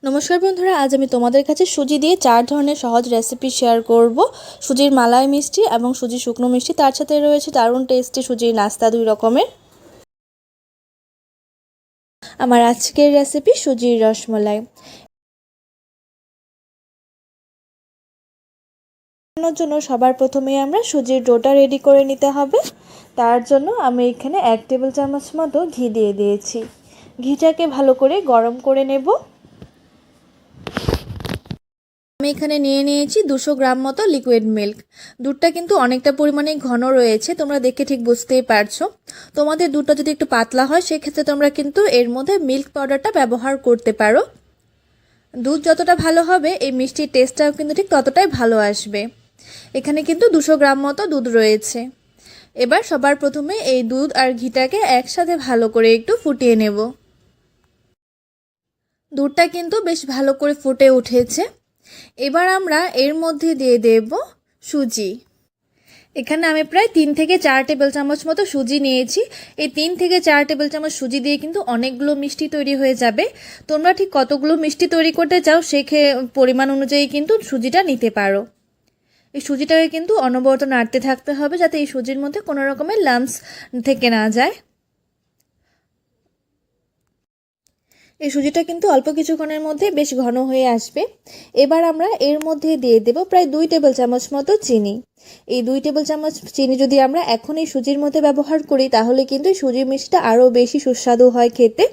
নমস্কার বন্ধুরা, আজ আমি তোমাদের কাছে সুজি দিয়ে 4 ধরনের সহজ রেসিপি শেয়ার করব। সুজির মালাই মিষ্টি এবং সুজি শুকনো মিষ্টি, তার সাথে রয়েছে দারুণ টেস্টি সুজির নাস্তা 2 রকমের। আমার আজকের রেসিপি সুজির রসমালাই। বানানোর জন্য সবার প্রথমে আমরা সুজির ডোটা রেডি করে নিতে হবে। তার জন্য আমি এখানে 1 টেবিল চামচ মতো ঘি দিয়ে দিয়েছি। ঘিটাকে ভালো করে গরম করে নেব। আমি এখানে নিয়ে নিয়েছি 200 গ্রাম মতো লিকুইড মিল্ক। দুধটা কিন্তু অনেকটা পরিমাণে ঘন রয়েছে, তোমরা দেখে ঠিক বুঝতেই পারছো। তোমাদের দুধটা যদি একটু পাতলা হয় সেক্ষেত্রে তোমরা কিন্তু এর মধ্যে মিল্ক পাউডারটা ব্যবহার করতে পারো। দুধ যতটা ভালো হবে এই মিষ্টির টেস্টটাও কিন্তু ঠিক ততটাই ভালো আসবে। এখানে কিন্তু 200 গ্রাম মতো দুধ রয়েছে। এবার সবার প্রথমে এই দুধ আর ঘিটাকে একসাথে ভালো করে একটু ফুটিয়ে নেব। দুধটা কিন্তু বেশ ভালো করে ফুটে উঠেছে। এবার আমরা এর মধ্যে দিয়ে দেব সুজি। এখানে আমি প্রায় 3 থেকে 4 টেবিল চামচ মতো সুজি নিয়েছি। এই 3 থেকে 4 টেবিল চামচ সুজি দিয়ে কিন্তু অনেকগুলো মিষ্টি তৈরি হয়ে যাবে। তোমরা ঠিক কতগুলো মিষ্টি তৈরি করতে চাও সেই পরিমাণ অনুযায়ী কিন্তু সুজিটা নিতে পারো। এই সুজিটাকে কিন্তু অনবরত নাড়তে থাকতে হবে যাতে এই সুজির মধ্যে কোনো রকমের লাম্পস থেকে না যায়। এই সুজিটা কিন্তু অল্প কিছুক্ষণের মধ্যে বেশ ঘন হয়ে আসবে। এবার আমরা এর মধ্যে দিয়ে দেব প্রায় 2 টেবিল চামচ মতো চিনি। এই 2 টেবিল চামচ চিনি যদি আমরা এখন এই সুজির মধ্যে ব্যবহার করি তাহলে কিন্তু সুজির মিষ্টিটা আরও বেশি সুস্বাদু হয় খেতে।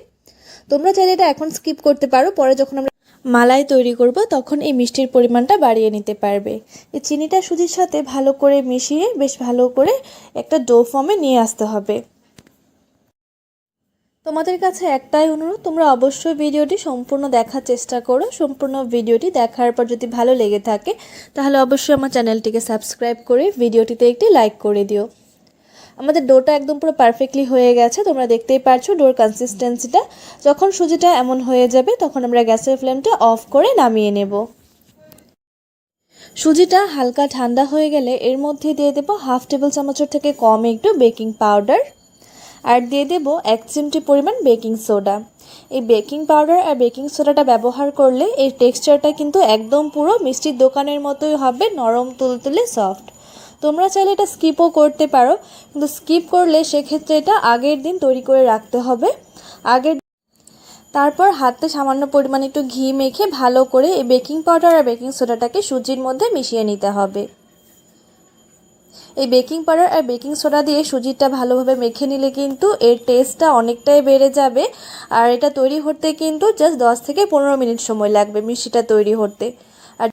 তোমরা চাইলে এটা এখন স্কিপ করতে পারো, পরে যখন আমরা মালাই তৈরি করব তখন এই মিষ্টির পরিমাণটা বাড়িয়ে নিতে পারবে। এই চিনিটা সুজির সাথে ভালো করে মিশিয়ে বেশ ভালো করে একটা ডো ফর্মে নিয়ে আসতে হবে। তোমাদের কাছে একটাই অনুরোধ, তোমরা অবশ্যই ভিডিওটি সম্পূর্ণ দেখার চেষ্টা করো। সম্পূর্ণ ভিডিওটি দেখার পর যদি ভালো লেগে থাকে তাহলে অবশ্যই আমার চ্যানেলটিকে সাবস্ক্রাইব করে ভিডিওটিতে একটি লাইক করে দিও। আমাদের ডোটা একদম পুরো পারফেক্টলি হয়ে গেছে, তোমরা দেখতেই পারছো ডোর কনসিস্টেন্সিটা। যখন সুজিটা এমন হয়ে যাবে তখন আমরা গ্যাসের ফ্লেমটা অফ করে নামিয়ে নেব। সুজিটা হালকা ঠান্ডা হয়ে গেলে এর মধ্যে দিয়ে দেবো 1/2 টেবিল চামচের থেকে কম একটু বেকিং পাউডার, আর দিয়ে দেবো 1 চিমটি পরিমাণ বেকিং সোডা। এই বেকিং পাউডার আর বেকিং সোডাটা ব্যবহার করলে এই টেক্সচারটা কিন্তু একদম পুরো মিষ্টির দোকানের মতোই হবে, নরম তুলতুলে সফট। তোমরা চাইলে এটা স্কিপও করতে পারো, কিন্তু স্কিপ করলে সেক্ষেত্রে এটা আগের দিন তৈরি করে রাখতে হবে। তারপর হাতে সামান্য পরিমাণ একটু ঘি মেখে ভালো করে এই বেকিং পাউডার আর বেকিং সোডাটাকে সুজির মধ্যে মিশিয়ে নিতে হবে। এই বেকিং পাউডার আর বেকিং সোডা দিয়ে সুজিটা ভালোভাবে মেখে নিলে কিন্তু এর টেস্টটা অনেকটাই বেড়ে যাবে। আর এটা তৈরি হতে কিন্তু জাস্ট 10 থেকে 15 মিনিট সময় লাগবে মিষ্টিটা তৈরি হতে। আর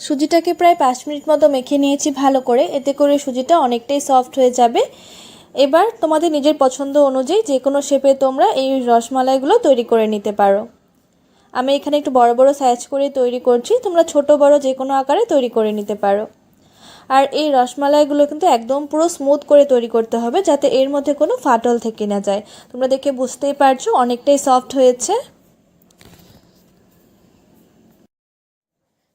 সুজিটাকে প্রায় 5 মিনিট মতো মেখে নিয়েছি ভালো করে, এতে করে সুজিটা অনেকটাই সফট হয়ে যাবে। এবার তোমাদের নিজের পছন্দ অনুযায়ী যে কোনো শেপে তোমরা এই রসমালাইগুলো তৈরি করে নিতে পারো। আমি এখানে একটু বড় বড় সাইজ করে তৈরি করছি, তোমরা ছোট বড় যে কোনো আকারে তৈরি করে নিতে পারো। আর এই রসমালাইগুলো কিন্তু একদম পুরো স্মুথ করে তৈরি করতে হবে যাতে এর মধ্যে কোনো ফাটল থেকে না যায়। তোমরা দেখে বুঝতেই পারছো অনেকটাই সফট হয়েছে।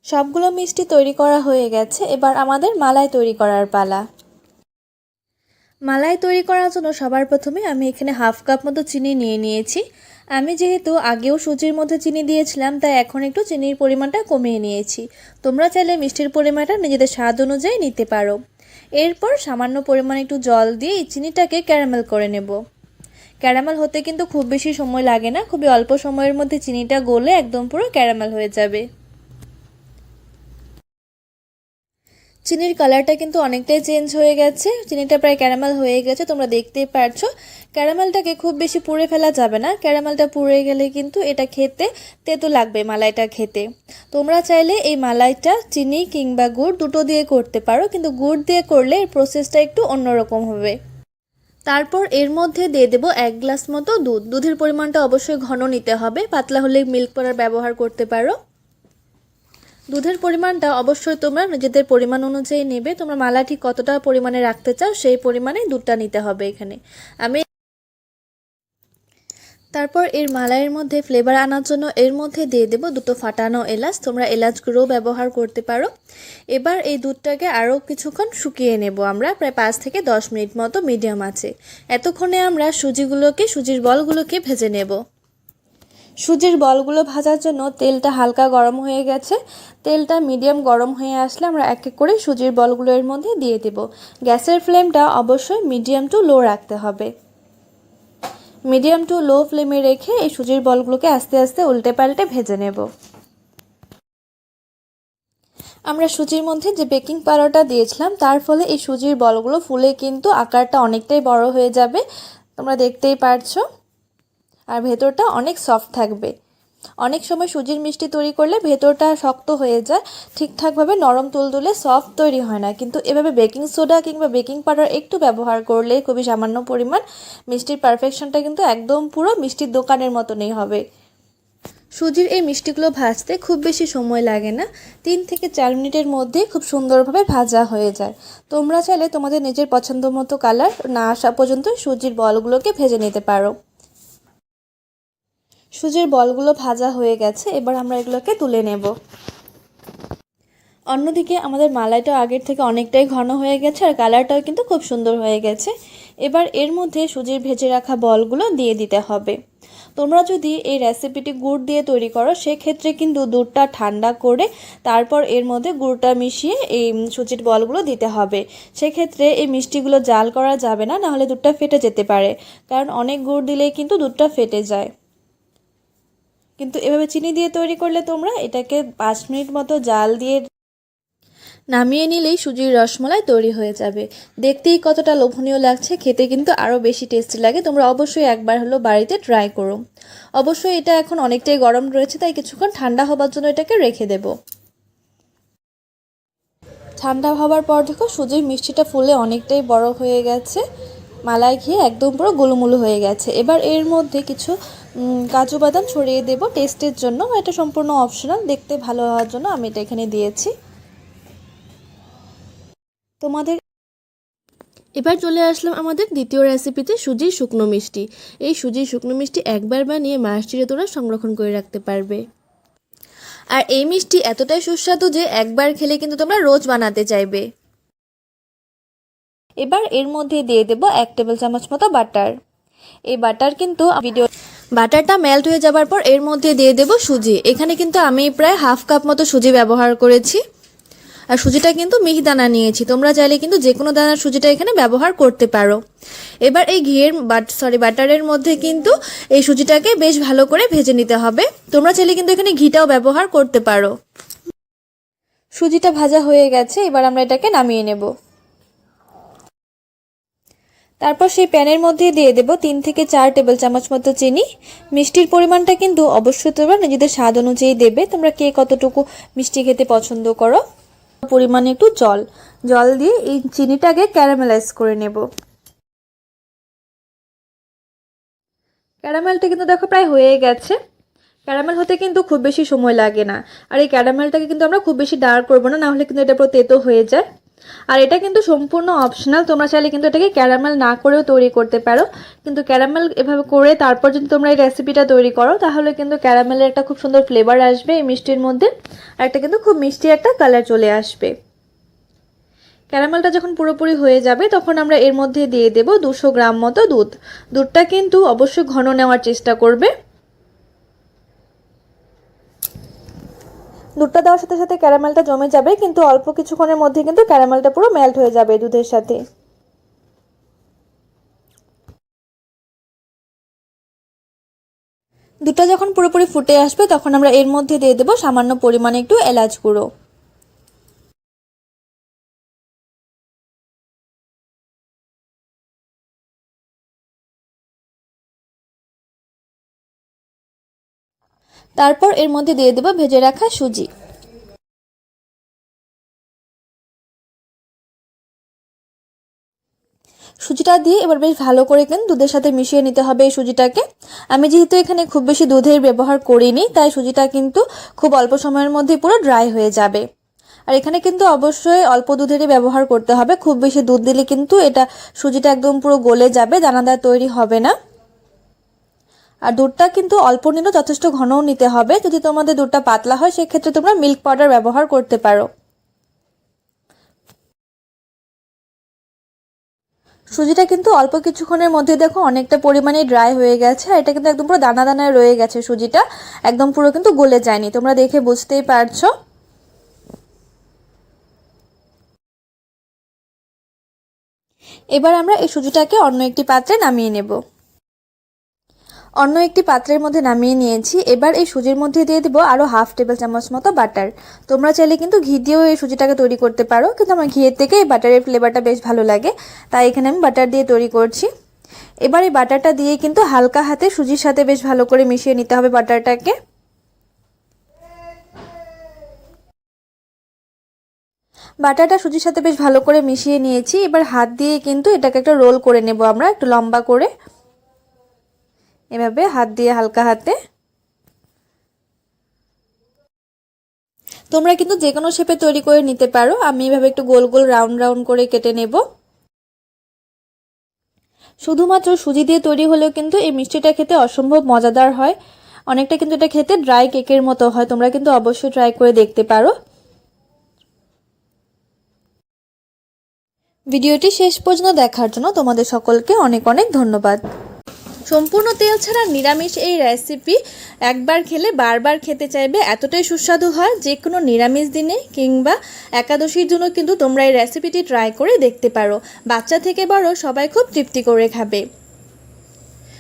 সবগুলো মিষ্টি তৈরি করা হয়ে গেছে, এবার আমাদের মালাই তৈরি করার পালা। মালাই তৈরি করার জন্য সবার প্রথমে আমি এখানে 1/2 কাপ মতো চিনি নিয়ে নিয়েছি। আমি যেহেতু আগেও সুজির মধ্যে চিনি দিয়েছিলাম তাই এখন একটু চিনির পরিমাণটা কমিয়ে নিয়েছি। তোমরা চাইলে মিষ্টির পরিমাণটা নিজেদের স্বাদ অনুযায়ী নিতে পারো। এরপর সামান্য পরিমাণে একটু জল দিয়ে এই চিনিটাকে ক্যারামেল করে নেব। ক্যারামেল হতে কিন্তু খুব বেশি সময় লাগে না, খুবই অল্প সময়ের মধ্যে চিনিটা গলে একদম পুরো ক্যারামেল হয়ে যাবে। চিনির কালারটা কিন্তু অনেকটাই চেঞ্জ হয়ে গেছে, চিনিটা প্রায় ক্যারামেল হয়ে গেছে, তোমরা দেখতেই পারছো। ক্যারামেলটাকে খুব বেশি পুড়ে ফেলা যাবে না, ক্যারামেলটা পুড়ে গেলে কিন্তু এটা খেতে তেতো লাগবে মালাইটা খেতে। তোমরা চাইলে এই মালাইটা চিনি কিংবা গুড় দুটো দিয়ে করতে পারো, কিন্তু গুড় দিয়ে করলে এর প্রসেসটা একটু অন্যরকম হবে। তারপর এর মধ্যে দিয়ে দেবো 1 গ্লাস মতো দুধ। দুধের পরিমাণটা অবশ্যই ঘন নিতে হবে, পাতলা হলে মিল্ক পাউডার ব্যবহার করতে পারো। দুধের পরিমাণটা অবশ্যই তোমরা নিজেদের পরিমাণ অনুযায়ী নেবে, তোমরা মালা ঠিক কতটা পরিমাণে রাখতে চাও সেই পরিমাণে দুধটা নিতে হবে এখানে। আমি তারপর এর মালাইয়ের মধ্যে ফ্লেভার আনার জন্য এর মধ্যে দিয়ে দেবো 2টো ফাটানো এলাচ, তোমরা এলাচ গুঁড়ো ব্যবহার করতে পারো। এবার এই দুধটাকে আরও কিছুক্ষণ শুকিয়ে নেব আমরা, প্রায় 5 থেকে 10 মিনিট মতো মিডিয়াম আছে। এতক্ষণে আমরা সুজির বলগুলোকে ভেজে নেব। সুজির বলগুলো ভাজার জন্য তেলটা হালকা গরম হয়ে গেছে। তেলটা মিডিয়াম গরম হয়ে আসলে আমরা এক এক করে সুজির বলগুলো এর মধ্যে দিয়ে দেব। গ্যাসের ফ্লেমটা অবশ্যই মিডিয়াম টু লো রাখতে হবে। মিডিয়াম টু লো ফ্লেমে রেখে এই সুজির বলগুলোকে আস্তে আস্তে উল্টে পাল্টে ভেজে নেব। আমরা সুজির মধ্যে যে বেকিং পাউডারটা দিয়েছিলাম তার ফলে এই সুজির বলগুলো ফুলে কিন্তু আকারটা অনেকটাই বড় হয়ে যাবে, তোমরা দেখতেই পারছো। আর ভেতরটা অনেক সফট থাকবে। অনেক সময় সুজির মিষ্টি তৈরি করলে ভেতরটা শক্ত হয়ে যায়, ঠিকঠাকভাবে নরম তুলতুলে সফট তৈরি হয় না। কিন্তু এভাবে বেকিং সোডা কিংবা বেকিং পাউডার একটু ব্যবহার করলে খুবই সামান্য পরিমাণ, মিষ্টির পারফেকশনটা কিন্তু একদম পুরো মিষ্টির দোকানের মতনই হবে। সুজির এই মিষ্টিগুলো ভাজতে খুব বেশি সময় লাগে না, 3 থেকে 4 মিনিটের মধ্যে খুব সুন্দরভাবে ভাজা হয়ে যায়। তোমরা চাইলে তোমাদের নিজের পছন্দ মতো কালার না আসা পর্যন্ত সুজির বলগুলোকে ভেজে নিতে পারো। সুজির বলগুলো ভাজা হয়ে গেছে, এবার আমরা এগুলোকে তুলে নেব। অন্যদিকে আমাদের মালাইটাও আগের থেকে অনেকটাই ঘন হয়ে গেছে আর কালারটাও কিন্তু খুব সুন্দর হয়ে গেছে। এবার এর মধ্যে সুজির ভেজে রাখা বলগুলো দিয়ে দিতে হবে। তোমরা যদি এই রেসিপিটি গুড় দিয়ে তৈরি করো সেক্ষেত্রে কিন্তু দুধটা ঠান্ডা করে তারপর এর মধ্যে গুড়টা মিশিয়ে এই সুজির বলগুলো দিতে হবে। সেক্ষেত্রে এই মিষ্টিগুলো জাল করা যাবে না, নাহলে দুধটা ফেটে যেতে পারে, কারণ অনেক গুড় দিলেই কিন্তু দুধটা ফেটে যায়। কিন্তু এভাবে চিনি দিয়ে তৈরি করলে তোমরা এটাকে 5 মিনিট মতো জাল দিয়ে নামিয়ে নিলেই সুজির রসমালাই তৈরি হয়ে যাবে। দেখতেই কতটা লোভনীয় লাগছে, খেতে কিন্তু আরও বেশি টেস্টি লাগে। তোমরা অবশ্যই একবার হলো বাড়িতে ট্রাই করো। অবশ্যই এটা এখন অনেকটাই গরম রয়েছে, তাই কিছুক্ষণ ঠান্ডা হবার জন্য এটাকে রেখে দেব। ঠান্ডা হবার পর দেখো সুজির মিষ্টিটা ফুলে অনেকটাই বড় হয়ে গেছে, মালাই খেয়ে একদম পুরো গোলুমুলু হয়ে গেছে। এবার এর মধ্যে কিছু কাজু বাদাম ছড়িয়ে দেব টেস্টের জন্য, এটা সম্পূর্ণ অপশনাল, দেখতে ভালো হওয়ার জন্য আমি এটা এখানে দিয়েছি। তোমাদের এবার চলে আসলাম আমাদের দ্বিতীয় রেসিপিতে, সুজির শুকনো মিষ্টি। এই সুজির শুকনো মিষ্টি একবার বানিয়ে মাস চিরে তোমরা সংরক্ষণ করে রাখতে পারবে। আর এই মিষ্টি এতটাই সুস্বাদু যে একবার খেলে কিন্তু তোমরা রোজ বানাতে চাইবে। এবার এর মধ্যে দিয়ে দেব 1 টেবিল চামচ মতো বাটার। এই বাটার কিন্তু বাটারটা মেল্ট হয়ে যাবার পর এর মধ্যে দিয়ে দেব সুজি। এখানে কিন্তু আমি প্রায় হাফ কাপ মতো সুজি ব্যবহার করেছি। আর সুজিটা কিন্তু মিহিদানা নিয়েছি, তোমরা চাইলে কিন্তু যে কোনো দানার সুজিটা এখানে ব্যবহার করতে পারো। এবার এই বাটারের মধ্যে কিন্তু এই সুজিটাকে বেশ ভালো করে ভেজে নিতে হবে। তোমরা চাইলে কিন্তু এখানে ঘিটাও ব্যবহার করতে পারো। সুজিটা ভাজা হয়ে গেছে, এবার আমরা এটাকে নামিয়ে নেব। তারপর সেই প্যানের মধ্যে দিয়ে দেব 3 থেকে 4 টেবিল চামচ মতো চিনি। মিষ্টির পরিমাণটা কিন্তু অবশ্যই তোমরা নিজেদের স্বাদ অনুযায়ী দেবে, তোমরা কে কতটুকু মিষ্টি খেতে পছন্দ করো। পরিমাণে একটু জল দিয়ে এই চিনিটাকে ক্যারামেলাইজ করে নেব। ক্যারামেলটা কিন্তু দেখো প্রায় হয়ে গেছে। ক্যারামেল হতে কিন্তু খুব বেশি সময় লাগে না। আর এই ক্যারামেলটাকে কিন্তু আমরা খুব বেশি ডার্ক করবো না, নাহলে কিন্তু এটা পুরো তেতো হয়ে যায়। আর এটা কিন্তু সম্পূর্ণ অপশনাল, তোমরা চাইলে কিন্তু এটাকে ক্যারামেল না করেও তৈরি করতে পারো। কিন্তু ক্যারামেল এভাবে করে তারপর যদি তোমরা এই রেসিপিটা তৈরি করো তাহলে কিন্তু ক্যারামেলের একটা খুব সুন্দর ফ্লেভার আসবে এই মিষ্টির মধ্যে, আর একটা কিন্তু খুব মিষ্টি একটা কালার চলে আসবে। ক্যারামেলটা যখন পুরোপুরি হয়ে যাবে তখন আমরা এর মধ্যে দিয়ে দেব 200 গ্রাম মতো দুধ। দুধটা কিন্তু অবশ্যই ঘন নেওয়ার চেষ্টা করবে। দুধটা দেওয়ার সাথে সাথে ক্যারামেলটা জমে যাবে, কিন্তু অল্প কিছুক্ষণের মধ্যে কিন্তু ক্যারামেলটা পুরো মেল্ট হয়ে যাবে দুধের সাথে। দুধটা যখন পুরোপুরি ফুটে আসবে তখন আমরা এর মধ্যে দিয়ে দেব সামান্য পরিমাণে একটু এলাচ গুঁড়ো। তারপর এর মধ্যে দিয়ে দেব ভেজে রাখা সুজি। সুজিটা দিয়ে এবার বেশ ভালো করে কিন্তু দুধের সাথে মিশিয়ে নিতে হবে এই সুজিটাকে। আমি যেহেতু এখানে খুব বেশি দুধের ব্যবহার করিনি তাই সুজিটা কিন্তু খুব অল্প সময়ের মধ্যে পুরো ড্রাই হয়ে যাবে। আর এখানে কিন্তু অবশ্যই অল্প দুধেরই ব্যবহার করতে হবে, খুব বেশি দুধ দিলে কিন্তু এটা সুজিটা একদম পুরো গলে যাবে, দানাদার তৈরি হবে না। আর দুধটা কিন্তু অল্প নিলেও যথেষ্ট ঘনও নিতে হবে। যদি তোমাদের দুধটা পাতলা হয় সেক্ষেত্রে তোমরা মিল্ক পাউডার ব্যবহার করতে পারো। সুজিটা কিন্তু অল্প কিছুক্ষণের মধ্যে দেখো অনেকটা পরিমাণে ড্রাই হয়ে গেছে, আর এটা কিন্তু একদম পুরো দানা দানায় রয়ে গেছে, সুজিটা একদম পুরো কিন্তু গলে যায়নি, তোমরা দেখে বুঝতেই পারছো। এবার আমরা এই সুজিটাকে অন্য একটি পাত্রে নামিয়ে নেব। অন্য একটি পাত্রের মধ্যে নামিয়ে নিয়েছি। এবার এই সুজির মধ্যে দিয়ে দেবো আরও হাফ টেবিল চামচ মতো বাটার। তোমরা চাইলে কিন্তু ঘি দিয়েও এই সুজিটাকে তৈরি করতে পারো, কিন্তু আমার ঘিয়ের থেকে এই বাটারের ফ্লেভারটা বেশ ভালো লাগে, তাই এখানে আমি বাটার দিয়ে তৈরি করছি। এবার এই বাটারটা দিয়ে কিন্তু হালকা হাতে সুজির সাথে বেশ ভালো করে মিশিয়ে নিতে হবে বাটারটাকে। বাটারটা সুজির সাথে বেশ ভালো করে মিশিয়ে নিয়েছি। এবার হাত দিয়ে কিন্তু এটাকে একটা রোল করে নেব আমরা, একটু লম্বা করে, এভাবে হাত দিয়ে হালকা হাতে। তোমরা কিন্তু যে কোনো শেপে তৈরি করে নিতে পারো, আমি এভাবে একটু গোল গোল রাউন্ড রাউন্ড করে কেটে নেব। শুধুমাত্র সুজি দিয়ে তৈরি হলেও কিন্তু এই মিষ্টিটা খেতে অসম্ভব মজাদার হয়, অনেকটা কিন্তু এটা খেতে ড্রাই কেকের মতো হয়। তোমরা কিন্তু অবশ্যই ট্রাই করে দেখতে পারো। ভিডিওটি শেষ পর্যন্ত দেখার জন্য তোমাদের সকলকে অনেক অনেক ধন্যবাদ। সম্পূর্ণ তেল ছাড়া নিরামিষ এই রেসিপি একবার খেলে বারবার খেতে চাইবে, এতটাই সুস্বাদু হয়। যে কোনো নিরামিষ দিনে কিংবা একাদশীর জন্য কিন্তু তোমরা এই রেসিপিটি ট্রাই করে দেখতে পারো, বাচ্চা থেকে বড় সবাই খুব তৃপ্তি করে খাবে।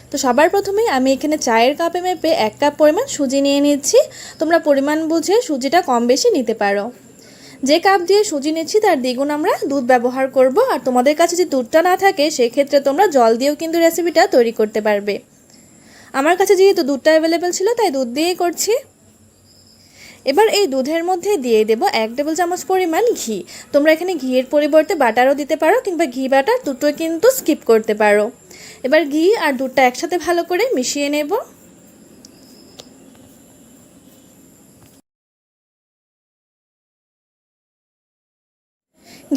তো সবার প্রথমে আমি এখানে চায়ের কাপে মেপে 1 কাপ পরিমাণ সুজি নিয়ে নিচ্ছি। তোমরা পরিমাণ বুঝে সুজিটা কম বেশি নিতে পারো। যে কাপ দিয়ে সুজি নিচ্ছি তার দ্বিগুণ আমরা দুধ ব্যবহার করব, আর তোমাদের কাছে যদি দুধটা না থাকে সেক্ষেত্রে তোমরা জল দিয়েও কিন্তু রেসিপিটা তৈরি করতে পারবে। আমার কাছে যেহেতু দুধটা অ্যাভেলেবেল ছিল তাই দুধ দিয়েই করছি। এবার এই দুধের মধ্যে দিয়ে দেব 1 টেবিল চামচ পরিমাণ ঘি। তোমরা এখানে ঘিয়ের পরিবর্তে বাটারও দিতে পারো, কিংবা ঘি বাটার দুটোই কিন্তু স্কিপ করতে পারো। এবার ঘি আর দুধটা একসাথে ভালো করে মিশিয়ে নেব।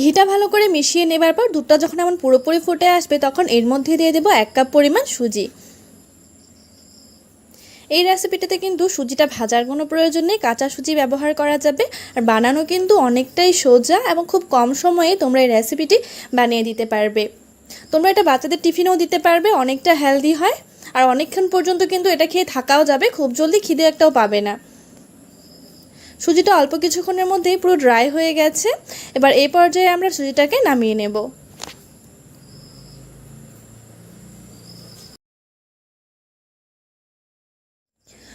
ঘিটা ভালো করে মিশিয়ে নেবার পর দুধটা যখন এমন পুরোপুরি ফুটে আসবে তখন এর মধ্যে দিয়ে দেবো 1 কাপ পরিমাণ সুজি। এই রেসিপিটাতে কিন্তু সুজিটা ভাজার কোনো প্রয়োজন নেই, কাঁচা সুজি ব্যবহার করা যাবে। আর বানানো কিন্তু অনেকটাই সোজা এবং খুব কম সময়ে তোমরা এই রেসিপিটি বানিয়ে দিতে পারবে। তোমরা এটা বাচ্চাদের টিফিনেও দিতে পারবে, অনেকটা হেলদি হয়, আর অনেকক্ষণ পর্যন্ত কিন্তু এটা খেয়ে থাকাও যাবে, খুব জলদি খিদে একটাও পাবে না। সুজিটা অল্প কিছুক্ষণের মধ্যেই পুরো ড্রাই হয়ে গেছে। এবার এই পর্যায়ে আমরা সুজিটাকে নামিয়ে নেব।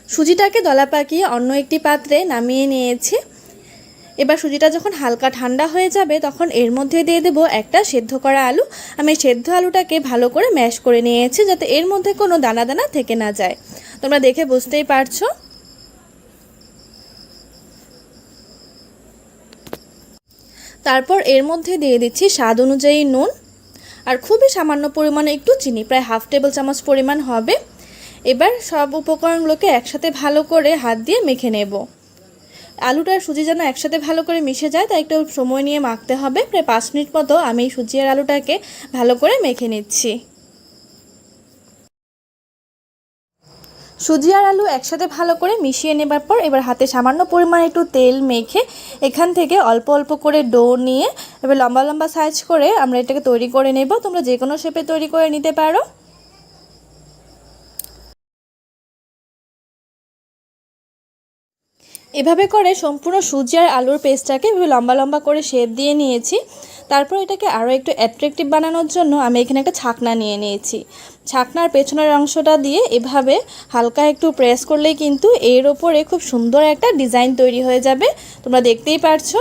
সুজিটাকে দলা পাকিয়ে অন্য একটি পাত্রে নামিয়ে নিয়েছি। এবার সুজিটা যখন হালকা ঠান্ডা হয়ে যাবে তখন এর মধ্যে দিয়ে দেবো একটা সেদ্ধ করা আলু। আমি সেদ্ধ আলুটাকে ভালো করে ম্যাশ করে নিয়েছি যাতে এর মধ্যে কোনো দানা দানা থেকে না যায়। তোমরা দেখে বুঝতেই পারছো। তারপর এর মধ্যে দিয়ে দিচ্ছি স্বাদ অনুযায়ী নুন, আর খুবই সামান্য পরিমাণে একটু চিনি, প্রায় হাফ টেবিল চামচ পরিমাণ হবে। এবার সব উপকরণগুলোকে একসাথে ভালো করে হাত দিয়ে মেখে নেব। আলুটা আর সুজি যেন একসাথে ভালো করে মিশে যায় তাই একটু সময় নিয়ে মাখতে হবে। প্রায় 5 মিনিট মতো আমি সুজি আর আলুটাকে ভালো করে মেখে নিচ্ছি। সুজি আর আলু একসাথে ভালো করে মিশিয়ে নেবার পর এবার হাতে সামান্য পরিমাণে একটু তেল মেখে এখান থেকে অল্প অল্প করে ডো নিয়ে এবার লম্বা লম্বা সাইজ করে আমরা এটাকে তৈরি করে নেব। তোমরা যে কোনো শেপে তৈরি করে নিতে পারো। এভাবে করে সম্পূর্ণ সুজি আর আলুর পেস্টটাকে এভাবে লম্বা লম্বা করে শেপ দিয়ে নিয়েছি। তারপর এটাকে আরও একটু অ্যাট্রাকটিভ বানানোর জন্য আমি এখানে একটা ছাকনা নিয়ে নিয়েছি। ছাকনার পেছনের অংশটা দিয়ে এভাবে হালকা একটু প্রেস করলেই কিন্তু এর ওপরে খুব সুন্দর একটা ডিজাইন তৈরি হয়ে যাবে। তোমরা দেখতেই পারছো।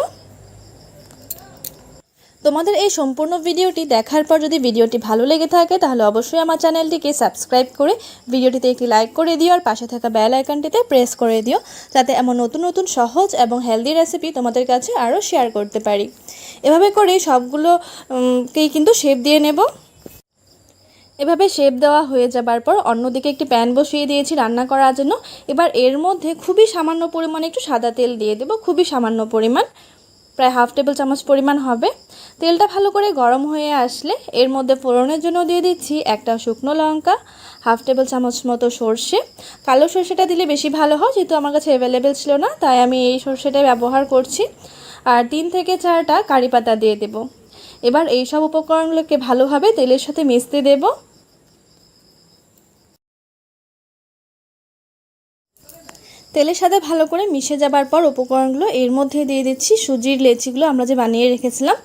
তোমাদের এই সম্পূর্ণ ভিডিওটি দেখার পর যদি ভিডিওটি ভালো লেগে থাকে তাহলে অবশ্যই আমার চ্যানেলটিকে সাবস্ক্রাইব করে ভিডিওটিতে একটি লাইক করে দিও, আর পাশে থাকা বেল আইকনটিতে প্রেস করে দিও যাতে এমন নতুন নতুন সহজ এবং হেলদি রেসিপি তোমাদের কাছে আরও শেয়ার করতে পারি। এভাবে করে সবগুলোকেই কিন্তু শেপ দিয়ে নেব। এভাবে শেপ দেওয়া হয়ে যাবার পর অন্যদিকে একটি প্যান বসিয়ে দিয়েছি রান্না করার জন্য। এবার এর মধ্যে খুবই সামান্য পরিমাণে একটু সাদা তেল দিয়ে দেবো, খুবই সামান্য পরিমাণ, প্রায় হাফ টেবিল চামচ পরিমাণ হবে। তেলটা ভালো করে গরম হয়ে আসলে এর মধ্যে ফোড়নের জন্য দিয়ে দিচ্ছি একটা শুকনো লঙ্কা, হাফ টেবিল চামচ মতো সর্ষে। কালো সর্ষেটা দিলে বেশি ভালো হয়, যেহেতু আমার কাছে অ্যাভেলেবেল ছিল না তাই আমি এই সর্ষেটাই ব্যবহার করছি। আর 3 থেকে 4টা কারি পাতা দিয়ে দেব। এবার এই সব উপকরণগুলোকে ভালোভাবে তেলের সাথে মিশতে দেব। তেলের সাথে ভালো করে মিশে যাবার পর উপকরণগুলো এর মধ্যে দিয়ে দিচ্ছি সুজির লেচিগুলো আমরা যে বানিয়ে রেখেছিলাম।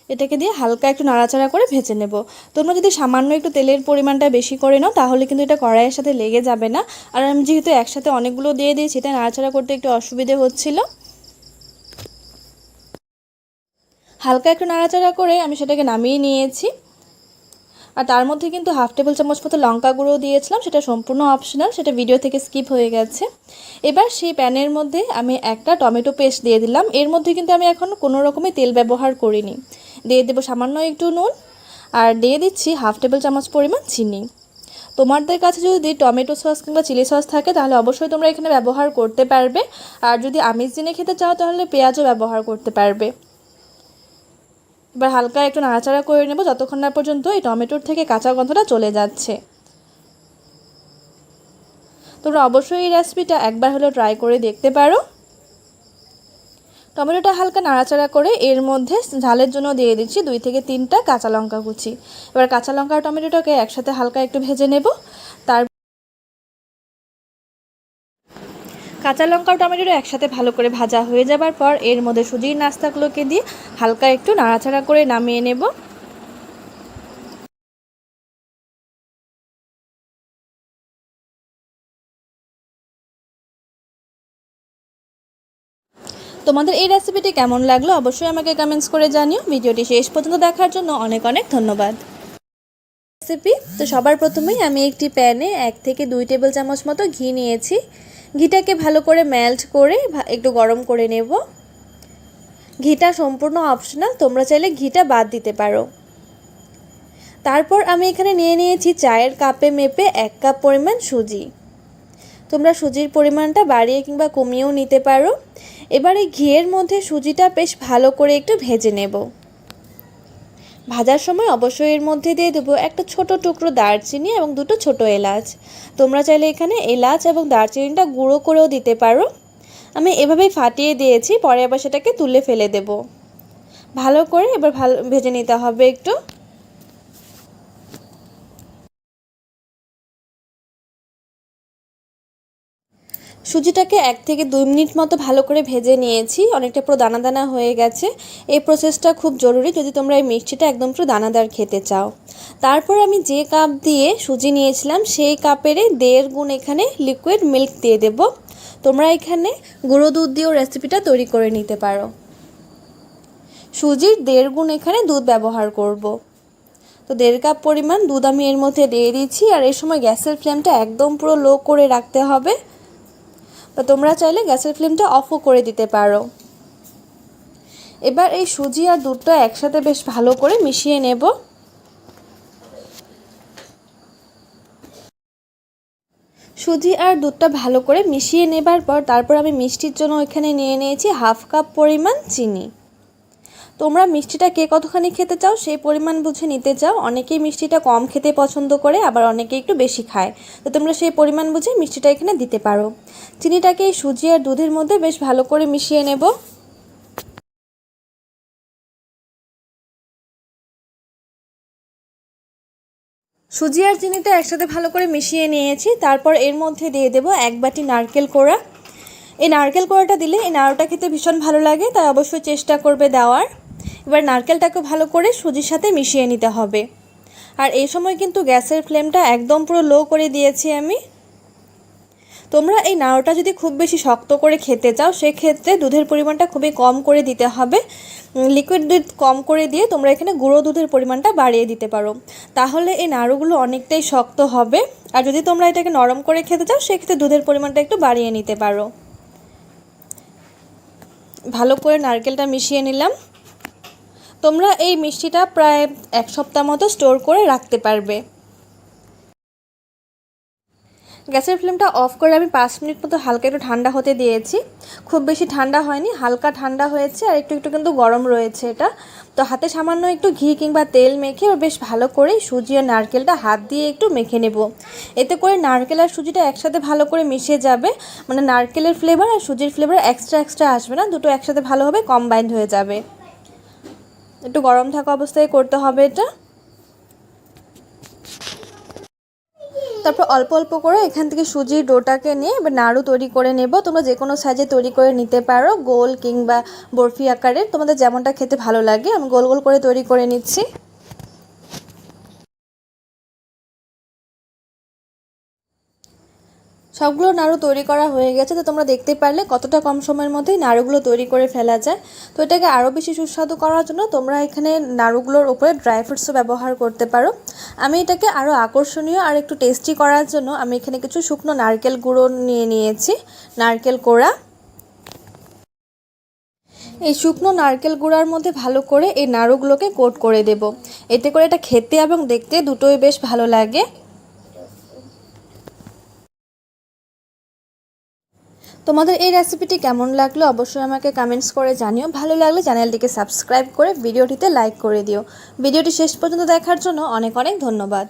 এটাকে দিয়ে হালকা একটু নাড়াচাড়া করে ভেজে নেব। তোমরা যদি সামান্য একটু তেলের পরিমাণটা বেশি করে নাও তাহলে কিন্তু এটা কড়াইয়ের সাথে লেগে যাবে না। আর আমি যেহেতু একসাথে অনেকগুলো দিয়ে দিয়েছি তাই নাড়াচাড়া করতে একটু অসুবিধে হচ্ছিল। হালকা একটু নাড়াচাড়া করে আমি সেটাকে নামিয়ে নিয়েছি। আর তার মধ্যে কিন্তু 1/2 টেবিল চামচ মতো লঙ্কা গুঁড়ো দিয়েছিলাম, সেটা সম্পূর্ণ অপশনাল, সেটা ভিডিও থেকে স্কিপ হয়ে গেছে। এবার সেই প্যানের মধ্যে আমি একটা টমেটো পেস্ট দিয়ে দিলাম। এর মধ্যে কিন্তু আমি এখন কোনো রকমের তেল ব্যবহার করিনি। দিয়ে দেবো সামান্য একটু নুন আর দিয়ে দিচ্ছি 1/2 টেবিল চামচ পরিমাণ চিনি। তোমাদের কাছে যদি টমেটো সস কিংবা চিলি সস থাকে তাহলে অবশ্যই তোমরা এখানে ব্যবহার করতে পারবে। আর যদি আমিষ দিনে খেতে চাও তাহলে পেঁয়াজও ব্যবহার করতে পারবে। এবার হালকা একটু নাড়াচাড়া করে নেব যতক্ষণ না পর্যন্ত এই টমেটোর থেকে কাঁচা গন্ধটা চলে যাচ্ছে। তোমরা অবশ্যই এই রেসিপিটা একবার হলেও ট্রাই করে দেখতে পারো। টমেটোটা হালকা নাড়াচাড়া করে এর মধ্যে ঝালের জন্য দিয়ে দিচ্ছি 2 থেকে 3টা কাঁচা লঙ্কা কুচি। এবার কাঁচা লঙ্কা আর টমেটোটাকে একসাথে হালকা একটু ভেজে নেব। তার কাঁচা লঙ্কা ও টমেটোটা একসাথে ভালো করে ভাজা হয়ে যাবার পর এর মধ্যে সুজির নাস্তাগুলোকে দিয়ে হালকা একটু নাড়াচাড়া করে নামিয়ে নেব। তোমাদের এই রেসিপিটি কেমন লাগলো অবশ্যই আমাকে কমেন্টস করে জানিও। ভিডিওটি শেষ পর্যন্ত দেখার জন্য অনেক অনেক ধন্যবাদ। রেসিপি তো সবার প্রথমেই আমি একটি প্যানে 1 থেকে 2 টেবিল চামচ মতো ঘি নিয়েছি। ঘিটাকে ভালো করে মেল্ট করে একটু গরম করে নেব। ঘিটা সম্পূর্ণ অপশনাল, তোমরা চাইলে ঘিটা বাদ দিতে পারো। তারপর আমি এখানে নিয়ে নিয়েছি চায়ের কাপে মেপে 1 কাপ পরিমাণ সুজি। তোমরা সুজির পরিমাণটা বাড়িয়ে কিংবা কমিয়েও নিতে পারো। এবার এই ঘিয়ের মধ্যে সুজিটা বেশ ভালো করে একটু ভেজে নেব। ভাজার সময় অবশ্যই এর মধ্যে দিয়ে দেবো একটা ছোট টুকরো দারচিনি এবং 2টো ছোট এলাচ। তোমরা চাইলে এখানে এলাচ এবং দারচিনিটা গুঁড়ো করেও দিতে পারো। আমি এভাবেই ফাটিয়ে দিয়েছি, পরে আবার সেটাকে তুলে ফেলে দেব। ভালো করে এবার ভালো ভেজে নিতে হবে একটু। সুজিটাকে 1 থেকে 2 মিনিট মতো ভালো করে ভেজে নিয়েছি, অনেকটা পুরো দানা দানা হয়ে গেছে। এই প্রসেসটা খুব জরুরি যদি তোমরা এই মিষ্টিটা একদম পুরো দানাদার খেতে চাও। তারপর আমি যে কাপ দিয়ে সুজি নিয়েছিলাম সেই কাপের 1.5 গুণ এখানে লিকুইড মিল্ক দিয়ে দেব। তোমরা এখানে গুঁড়ো দুধ দিয়েও রেসিপিটা তৈরি করে নিতে পারো। সুজির 1.5 গুণ এখানে দুধ ব্যবহার করব। তো 1.5 কাপ পরিমাণ দুধ আমি এর মধ্যে দিয়ে দিচ্ছি। আর এই সময় গ্যাসের ফ্লেমটা একদম পুরো লো করে রাখতে হবে। তো তোমরা চাইলে গ্যাসের ফ্লেমটা অফও করে দিতে পারো। এবার এই সুজি আর দুধটা একসাথে বেশ ভালো করে মিশিয়ে নেব। সুজি আর দুধটা ভালো করে মিশিয়ে নেবার পর তারপর আমি মিষ্টির জন্য এখানে নিয়ে নিয়েছি 1/2 কাপ পরিমাণ চিনি। তোমরা মিষ্টিটা কে কতখানি খেতে চাও সেই পরিমাণ বুঝে নিতে চাও। অনেকেই মিষ্টিটা কম খেতে পছন্দ করে, আবার অনেকে একটু বেশি খায়। তো তোমরা সেই পরিমাণ বুঝে মিষ্টিটা এখানে দিতে পারো। চিনিটাকে এই সুজি আর দুধের মধ্যে বেশ ভালো করে মিশিয়ে নেব। সুজি আর চিনিটা একসাথে ভালো করে মিশিয়ে নিয়েছি। তারপর এর মধ্যে দিয়ে দেব 1 বাটি নারকেল কোড়া। এই নারকেল কোড়াটা দিলে এই নাড়ুটা খেতে ভীষণ ভালো লাগে, তাই অবশ্যই চেষ্টা করবে দেওয়ার। এবার নারকেলটাকে ভালো করে সুজির সাথে মিশিয়ে নিতে হবে। আর এই সময় কিন্তু গ্যাসের ফ্লেমটা একদম পুরো লো করে দিয়েছি আমি। তোমরা এই নাড়ুটা যদি খুব বেশি শক্ত করে খেতে চাও সেক্ষেত্রে দুধের পরিমাণটা খুবই কম করে দিতে হবে। লিকুইড দুধ কম করে দিয়ে তোমরা এখানে গুঁড়ো দুধের পরিমাণটা বাড়িয়ে দিতে পারো, তাহলে এই নাড়ুগুলো অনেকটাই শক্ত হবে। আর যদি তোমরা এটাকে নরম করে খেতে চাও সেক্ষেত্রে দুধের পরিমাণটা একটু বাড়িয়ে নিতে পারো। ভালো করে নারকেলটা মিশিয়ে নিলাম। তোমরা এই মিষ্টিটা প্রায় 1 সপ্তাহ মতো স্টোর করে রাখতে পারবে। গ্যাসের ফ্লেমটা অফ করে আমি 5 মিনিট মতো হালকা একটু ঠান্ডা হতে দিয়েছি। খুব বেশি ঠান্ডা হয়নি, হালকা ঠান্ডা হয়েছে আর একটু একটু কিন্তু গরম রয়েছে এটা। তো হাতে সামান্য একটু ঘি কিংবা তেল মেখে বেশ ভালো করে সুজি আর নারকেলটা হাত দিয়ে একটু মেখে নেব। এতে করে নারকেল আর সুজিটা একসাথে ভালো করে মিশে যাবে, মানে নারকেলের ফ্লেভার আর সুজির ফ্লেভার এক্সট্রা আসবে না, দুটো একসাথে ভালোভাবে কম্বাইন্ড হয়ে যাবে। একটু গরম থাকা অবস্থায় করতে হবে এটা। তারপর অল্প অল্প করে এখান থেকে সুজির ডোটাকে নিয়ে এবার নাড়ু তৈরি করে নেব। তোমরা যে কোনো সাইজে তৈরি করে নিতে পারো, গোল কিংবা বরফি আকারের, তোমাদের যেমনটা খেতে ভালো লাগে। আমি গোল গোল করে তৈরি করে নিচ্ছি। সবগুলো নাড়ু তৈরি করা হয়ে গেছে। তো তোমরা দেখতে পারলে কতটা কম সময়ের মধ্যেই নাড়ুগুলো তৈরি করে ফেলা যায়। তো এটাকে আরও বেশি সুস্বাদু করার জন্য তোমরা এখানে নাড়ুগুলোর উপরে ড্রাই ফ্রুটসও ব্যবহার করতে পারো। আমি এটাকে আরও আকর্ষণীয় আর একটু টেস্টি করার জন্য আমি এখানে কিছু শুকনো নারকেল গুঁড়ো নিয়ে নিয়েছি, নারকেল কোড়া। এই শুকনো নারকেল গুঁড়ার মধ্যে ভালো করে এই নাড়ুগুলোকে কোট করে দেব। এতে করে এটা খেতে এবং দেখতে দুটোই বেশ ভালো লাগে। তোমাদের এই রেসিপিটি কেমন লাগলো অবশ্যই আমাকে কমেন্টস করে জানিও। ভালো লাগলে চ্যানেলটিকে সাবস্ক্রাইব করে ভিডিওটিতে লাইক করে দিও। ভিডিওটি শেষ পর্যন্ত দেখার জন্য অনেক অনেক ধন্যবাদ।